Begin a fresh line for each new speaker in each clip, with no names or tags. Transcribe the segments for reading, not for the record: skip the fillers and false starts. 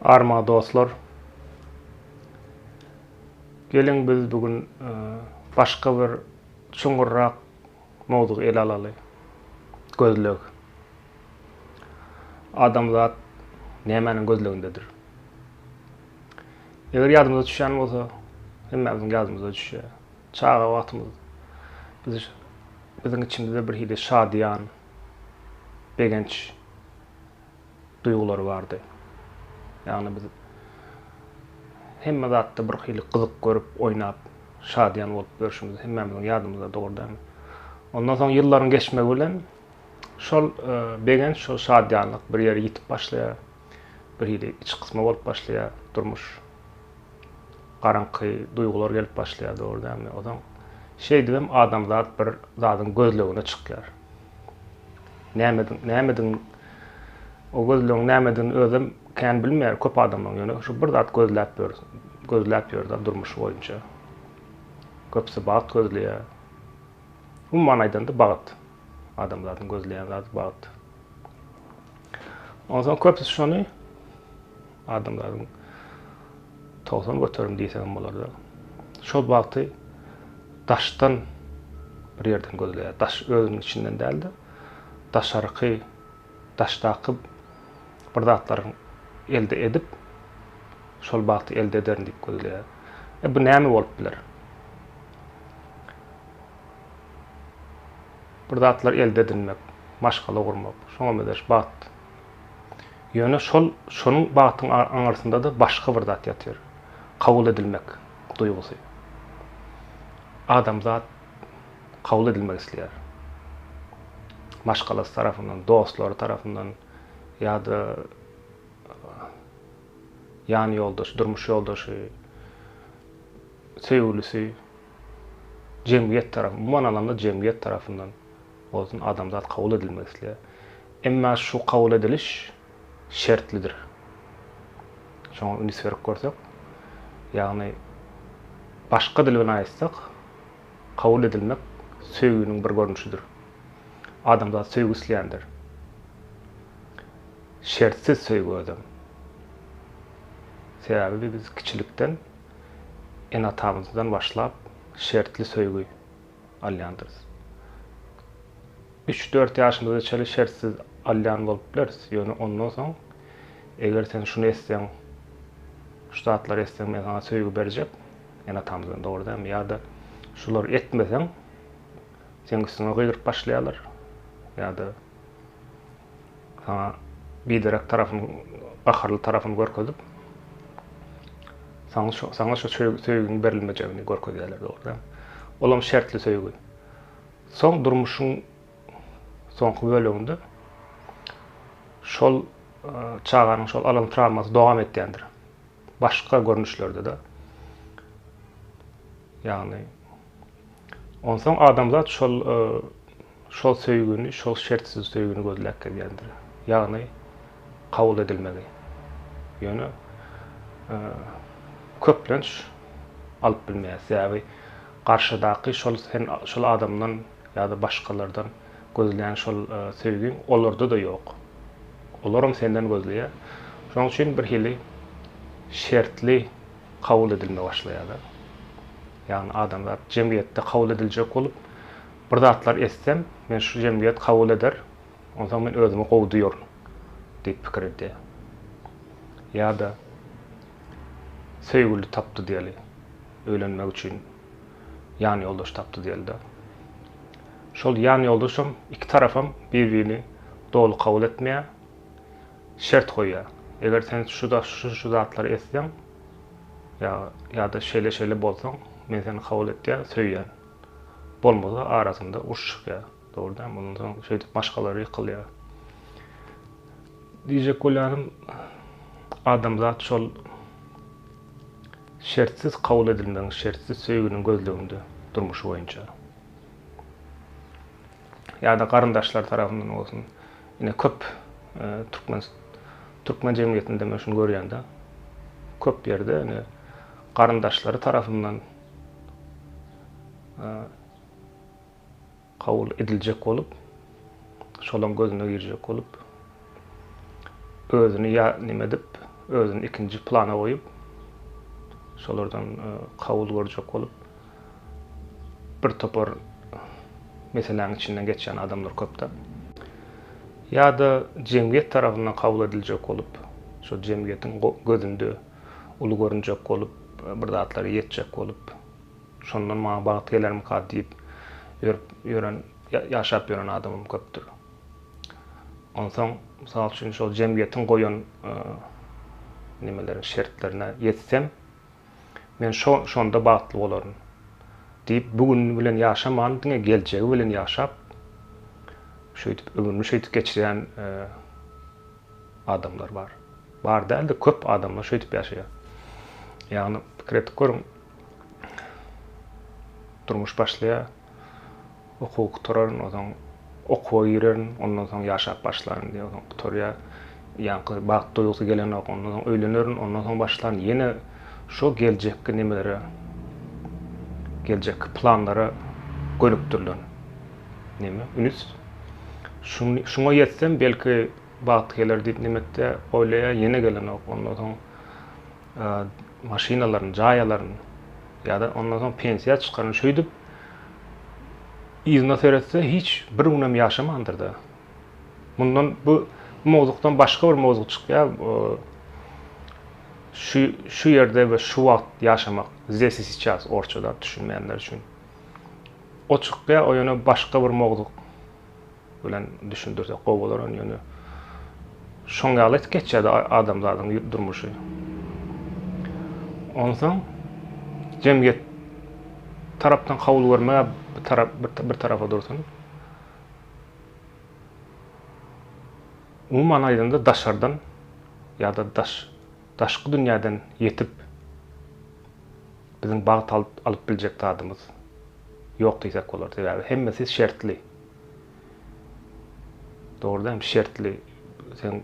Arma dostlar. Gelin biz bugün başka bir çuңgurrak mowdu ele alaly. Gözlük. Adamzat nämenin gözlügindedir? Eger ýadymyza düşýän bolsa, hemmemiziň ýadymyza düşýär. Çaga wagtymyz biziň içimizde bir hili şadyan, begenç duygular bardy. Ýagny biz hemme zatda bir hili gyzyk görüp, oýnap, şadyan bolup görüşimiz hemmemiziň ýadymyza dogrudan. Ondan soň ýyllaryň geçmegi bilen şol begenç, şol şadyanlyk bir ýere ýitip başlaýar. Bir hili iç kısma bolup başlaýar durmuş. Garaňky duygular gelip başlaýar dogrudan. Odan şey diýem adamzat bir zadyň gözlegine çykýar. Nämedin o gözlegiň nämedin özüm kän bilmeýär köp adamlaryň ýöne şu bir zat gözläp ýördi durmuş boýunça. Köpsi bagat gözleýär. Umman aýdanda bagat. Adamlaryň gözleýän zat bagat. Ondan soň köpsi şonu adamlaryň toğsan götürüm diýsem bolar. Şol bagty taşdan bir ýerden gözleýär. Taş özüniň içinden däldi. Taşarky, taşdaky bir zatlaryň elde edip şol bagty elde ederin diýip gözleýär. Bu näme bolup biler? Bir zatlar elde edilmek, maşgala gurmak, şoňa medäş bagat. Ýöne şonuň bagatyň aňarsynda da başga bir zat ýatýar. Kabul edilmek duygusu. Adamzat kabul edilmek isleýär. Maşgalasy tarapyndan, dostlary tarapyndan ýa-da ýany ýoldaş, durmuş ýoldaşy, söýgülisi, jemgyýet tarapyndan, bu anlamda jemgyýet tarapyndan bolsun adamzat kabul edilmek isleýär. Emma şu kabul ediliş şertlidir. Şoňa ünis berip görsek, ýagny başga dil bilen aýtsak, kabul edilmek söýgüniň bir görnüşidir. Adamzat söýgü isleýändir. Şertsiz söýgü adam. Sebäbi biz kiçilikden enatamyzdan başlap şertli söýgü alýandyrys. 3-4 ýaşymyzda çäli şertsiz alýan bolup bileriz. Ýöne ondan soň eger sen şunu esseň, şu zatlar esseň men sana söýgü berjek, enatamyzdan dogrudan ýa-da şular etmeseň sen üstüne gyýryp başlaýarlar. Ýa-da sana biderek tarafyny, baharly tarafyny görkezip sana şu söýgüň berilmejegini görkezýärler dogrudan. Olam şertli söýgü. Soň durmuşyň soňky bölüminde şol çağanyň şol alan travmasy dowam etýändir. Başka görnüşlerde de. Ýagny ondan soň adamzat şol söýgüni, şol şertsiz söýgüni gözläp gelýändir. Ýagny kabul edilmegi. Ýöne köplenç alyp bilmeýär. Sebäbi garşydaky şol adamdan ýa-da başgalardan gözleýän şol söýgüň olarda da ýok. Olaram senden gözleýär. Şoň üçin bir hili şertli kabul edilme başlaýar. Ýagny adamlar jemgyýetde kabul ediljek bolup, bir zatlar essem, men şu jemgyýet kabul eder, ondan men özümi gowdýar diýip pikir edýär. Ýa-da söýgüli tapdy diýeli, öýlenmek üçin ýany ýoldaş tapdy diýeli. Şol ýany ýoldaşym iki tarafam bir-birini dolu kabul etmeýär, şert goýýar. Eger sen şu zatlary esseň, ýa-da şeýle bolsaň, men seni kabul etýär, söýýän. Bolmasa arasynda uruş çykýar. Dogrudan bundan soň şeýdip başgalary ýykylýar. Diýjek bolarym adamzat şol şertsiz kabul edilmeň, şertsiz söýgüniň gözleginde durmuş boýunça. Ýa-da garyndaşlar tarapyndan bolsun, ýene köp Türkmen jemgyýetinde men şunu görýände, köp ýerde ýene garyndaşlary tarapyndan kabul ediljek bolup, şolaň gözüne girjek bolup, özüni ýa nime dip, özünü ikinci plana koyup şolardan kabul görecek olup bir topar meselenin içinden geçen adamlar köpde. Ya da cemiyet tarafından kabul edilecek olup şu cemiyetin gözünde ulu görünecek olup bir zatları yetecek olup şondan maňa bagat gelermi ka diýip ýören ýaşap ýören adamym köpdür. Onsoň mysal üçin şol jemgiýetiň goýan nimelerin şertlerine yetsem men şonda bagtly bolaryn diýip bugün bilen ýaşaman diňe geljegi bilen ýaşap şöýtüp ömrüni şöýtüp geçiren adamlar var. Var däl de köp adamlar şöýtüp ýaşaýar. Ýagny pikir etip görüň. Durmuş başlaýar. Okuk turaryn, odan okuwa girerin, ondan soň ýaşap başlaryn diýip oturýar. Ýa-ni bagt doýgusy gelen ondan soň öýlenerin, ondan soň başlaryn ýene şo geljekki nimelere, geljek planlara gönükdirler. Nime? Ünis. Şuňa ýetsem belki bagt geler diýip nimetde oýlaýar, ýene gelen ondan soň maşinalaryň, jaýalaryň ýa-da ondan soň pensiýa çykaryn şöýdüp izna seretse hiç bir günem ýaşamandyr da. Bundan bu mowzukdan başga bir mowzuk çykýar. Şu ýerde we şu wagt ýaşamak, здесь и сейчас orçada düşünmeýänler üçin. O çykýar, o ýöne başga bir mowzuk bilen düşündirsek gowy bolar, ýöne şoňa alyp geçýär adamlaryň durmuşy. Onsoň cemiyet tarapdan kabul görmäge bir tarafa dursun. Umuman aýdanda daşardan ýa-da daşky dünýäden ýetip biziň bagat alyp biljek adamymyz ýok diýsek bolar. Hemmesi şertli. Doğrudan şertli. Sen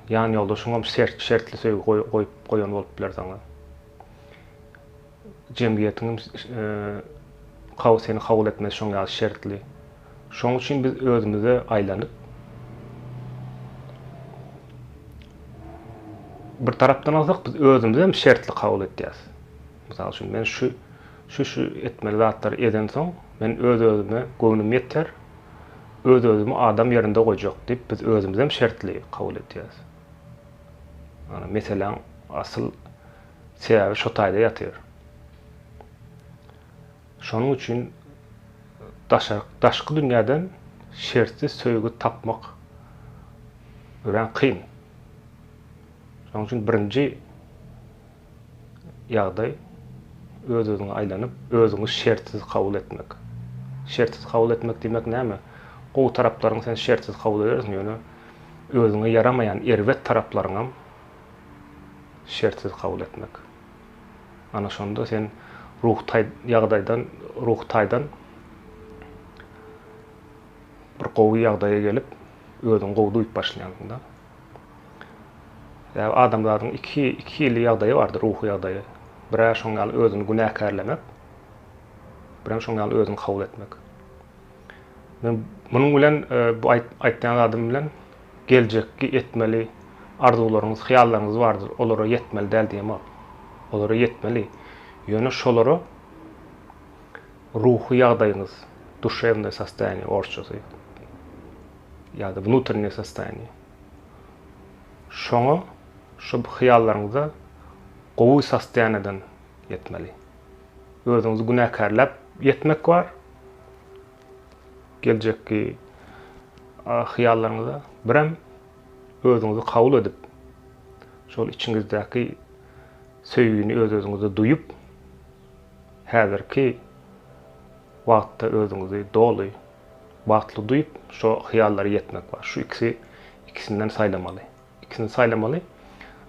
ýany ýolda şoňam şertli söýgü goýup goýan bolup biler saňa. Cemiyetiň seni kabul etmesi şoňa şertli. Şoň üçin biz özümize aýlanyp bir tarapdan alsak biz özümizi hem şertli kabul etýäs. Mysal üçin men şu etmeli zatlar eden soň men özüme göwnüm ýeter. Özümi adam ýerinde goýjak diýip biz özümizi hem şertli kabul etýäs. Ana meselen asyl sebäbi şo taýda ýatyr. Şonuň üçin daşky dünýäden şertsiz söýgü tapmak ören kyn. Şonuň üçin birinji ýagdaý özüňe aýlanyp, özüňi şertsiz kabul etmek. Şertsiz kabul etmek diýmek näme? Gowy taraplaryň sen şertsiz kabul edersiň, ýöne özüňe yaramayan erwet taraplaryňam şertsiz kabul etmek. Ana şonda sen ruh taýdan bir gowy ýagdaýa gelip özüň gowy duýup başlaýansың da. Ýa adamlaryň iki ýyly ýagdaýy bardyr, ruh ýagdaýy. Biri şoňa özüni günäkärlemek, biri şoňa özüni kabul etmek. Men munyň bilen bu aýtýan adam bilen geljekki etmeli arzularyňyz, hyýallaryňyz bardyr. Olara ýetmeli däl diýemok. Olara ýetmeli. Ýöne şolara ruhy ýagdaýyňyz, dушевное состояние orçasy ýa-da внутреннее состояние. Şoňa şu hyýallaryňyza gowy sostoýanyadan ýetmeli. Özüňizi günäkärläp ýetmek bar. Geljekki hyýallaryňyza birem özüňizi kabul edip şol içiňizdäki söýgüni özüňizde duýup häzirki wagtda özüňizi doly, bagtly duýup şo hyýallary ýetmek bar. Şu ikisinden saýlamaly. İkisini saýlamaly.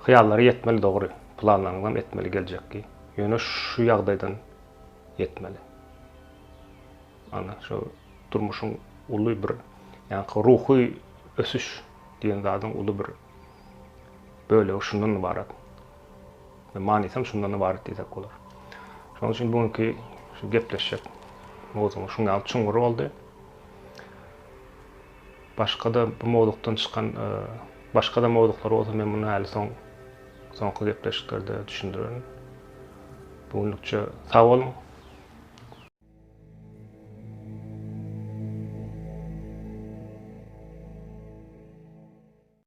Hyýallary ýetmeli dogry. Planlaryňdan etmeli geljekki. Ýöne şu ýagdaýdan ýetmeli. Ana şo durmuşyň uly bir, ýani ruhy ösüş diýen zadyň uly bir böyle şundan ibaret. Manysam şundan ibaret diýsek bolar. Şonuň üçin bugünkü şu gepleşjek mowzuň şuňa çuňur boldy. Başga da bu mowzukdan çykan Başka da mowduklar bolsa men bunu häli soňky gepleşiklerde düşündürün. Bugünlükçe sag bolun.